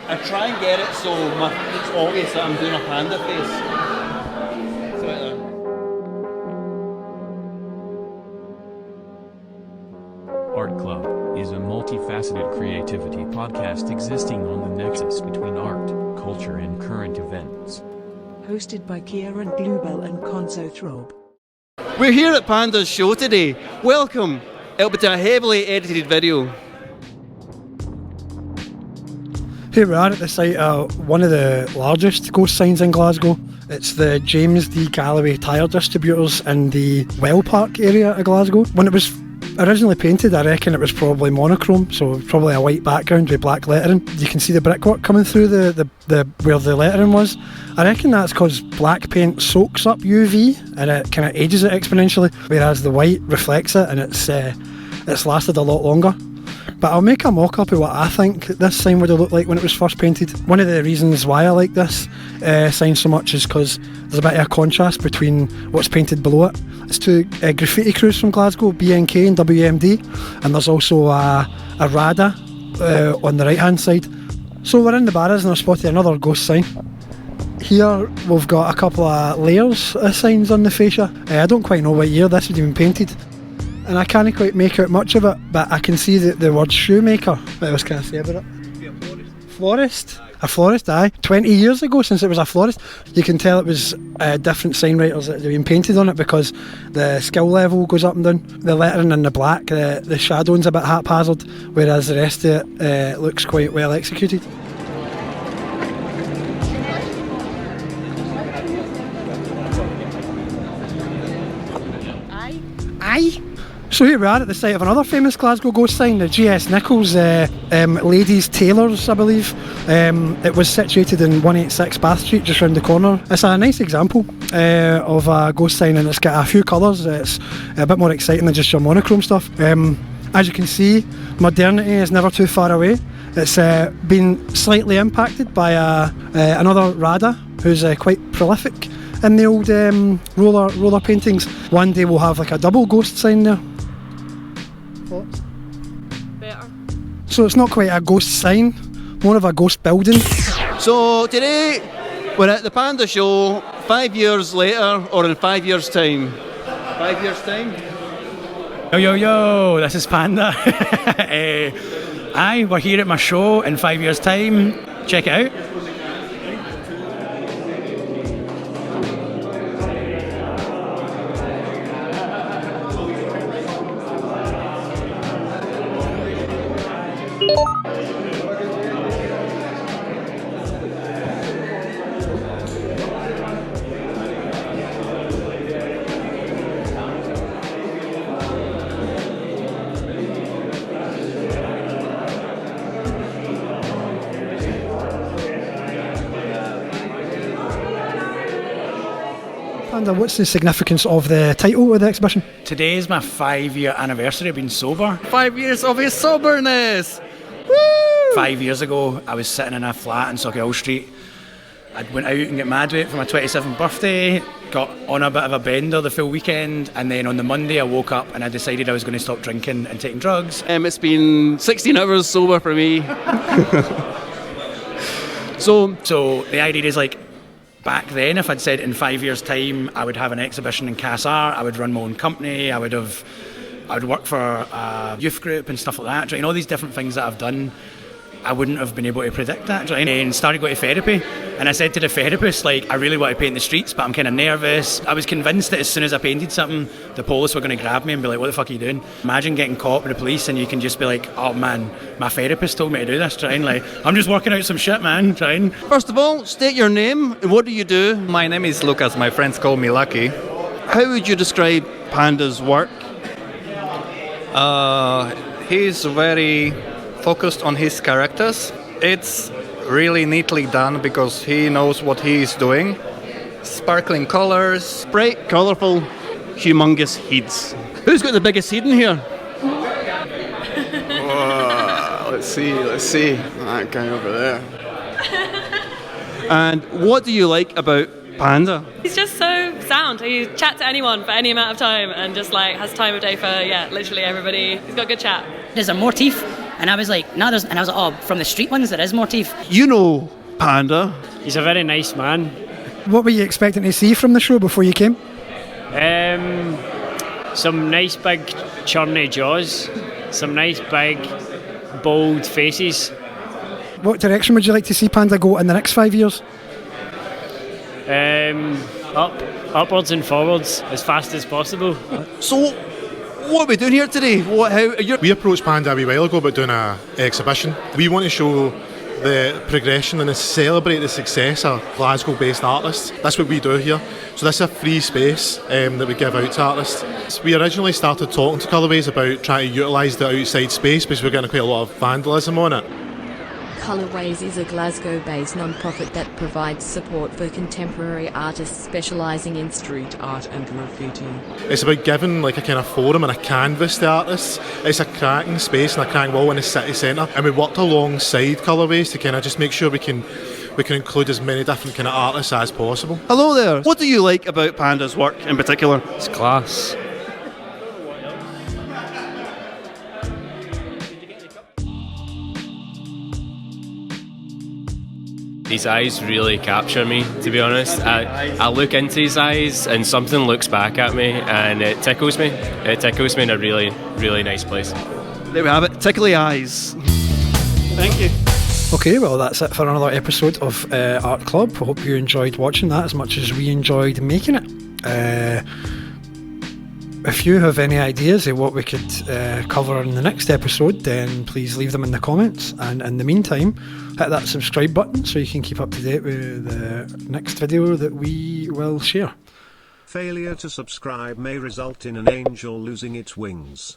I try and get it so it's obvious that I'm doing a panda face. So like that. Art Club is a multifaceted creativity podcast existing on the nexus between art, culture and current events. Hosted by Ciaran and Conzo Ciaran. We're here at Panda's show today. Welcome. It'll be a heavily edited video. Here we are at the site of one of the largest ghost signs in Glasgow. It's the James D. Galloway tyre distributors in the Well Park area of Glasgow. When it was originally painted, I reckon it was probably monochrome, so probably a white background with black lettering. You can see the brickwork coming through the where the lettering was. I reckon that's because black paint soaks up UV and it kind of ages it exponentially, whereas the white reflects it and it's lasted a lot longer. But I'll make a mock-up of what I think this sign would have looked like when it was first painted. One of the reasons why I like this sign so much is because there's a bit of a contrast between what's painted below it. It's two graffiti crews from Glasgow, BNK and WMD, and there's also a RADA on the right-hand side. So we're in the Barras and I've spotted another ghost sign. Here we've got a couple of layers of signs on the fascia. I don't quite know what year this would have been painted, and I can't quite make out much of it, but I can see the word shoemaker. What else can I say about it? Florist? A florist, aye. 20 years ago since it was a florist. You can tell it was different sign writers that have been painted on it because the skill level goes up and down. The lettering in the black, the shadowing's a bit haphazard, whereas the rest of it looks quite well executed. Aye. So here we are at the site of another famous Glasgow ghost sign, the G.S. Nichols Ladies Tailors, I believe. It was situated in 186 Bath Street, just round the corner. It's a nice example of a ghost sign, and it's got a few colours. It's a bit more exciting than just your monochrome stuff. As you can see, modernity is never too far away. It's been slightly impacted by another RADA who's quite prolific in the old roller paintings. One day we'll have like a double ghost sign there. Better. So it's not quite a ghost sign, more of a ghost building. So today we're at the Panda show 5 years later, or in 5 years' time. 5 years' time? Yo, this is Panda. Aye, we're here at my show in 5 years' time. Check it out. Panda, what's the significance of the title of the exhibition? Today is my 5-year anniversary of being sober. 5 years of his soberness! Woo! 5 years ago, I was sitting in a flat in Sauchiehall Street. I went out and got mad with it for my 27th birthday, got on a bit of a bender the full weekend, and then on the Monday I woke up and I decided I was going to stop drinking and taking drugs. It's been 16 hours sober for me. So the idea is like, back then, if I'd said in 5 years' time I would have an exhibition in Cass Art, I would run my own company, I would work for a youth group and stuff like that, right? And all these different things that I've done, I wouldn't have been able to predict that, right? And started going to therapy, and I said to the therapist, like, I really want to paint the streets, but I'm kind of nervous. I was convinced that as soon as I painted something, the police were going to grab me and be like, what the fuck are you doing? Imagine getting caught by the police and you can just be like, oh man, my therapist told me to do this, trying, like, I'm just working out some shit, man, trying. first of all, state your name and what do you do? My name is Lucas, my friends call me Lucky. How would you describe Panda's work? He's very focused on his characters. It's really neatly done because he knows what he is doing. Sparkling colors. Bright, colourful, humongous heads. Who's got the biggest head in here? Let's see. That guy over there. And what do you like about Panda? He's just so sound. He chats to anyone for any amount of time and just like has time of day for literally everybody. He's got good chat. There's a motif And I was like, no, there's, and I was like, oh, from the street ones, there is more teeth. You know Panda. He's a very nice man. What were you expecting to see from the show before you came? Some nice big churny jaws, some nice big bold faces. What direction would you like to see Panda go in the next 5 years? Upwards and forwards as fast as possible. So, what are we doing here today? We approached Panda a wee while ago about doing an exhibition. We want to show the progression and celebrate the success of Glasgow-based artists. That's what we do here. So this is a free space that we give out to artists. We originally started talking to Colourways about trying to utilise the outside space because we're getting quite a lot of vandalism on it. Colourways is a Glasgow-based non-profit that provides support for contemporary artists specialising in street art and graffiti. It's about giving like a kind of forum and a canvas to artists. It's a cracking space and a cracking wall in the city centre, and we worked alongside Colourways to kind of just make sure we can include as many different kind of artists as possible. Hello there. What do you like about Panda's work in particular? It's class. His eyes really capture me, to be honest. I look into his eyes and something looks back at me and it tickles me. It tickles me in a really, really nice place. There we have it, tickly eyes. Thank you. Okay, well that's it for another episode of Art Club. I hope you enjoyed watching that as much as we enjoyed making it. If you have any ideas of what we could cover in the next episode, then please leave them in the comments. And in the meantime, hit that subscribe button so you can keep up to date with the next video that we will share. Failure to subscribe may result in an angel losing its wings.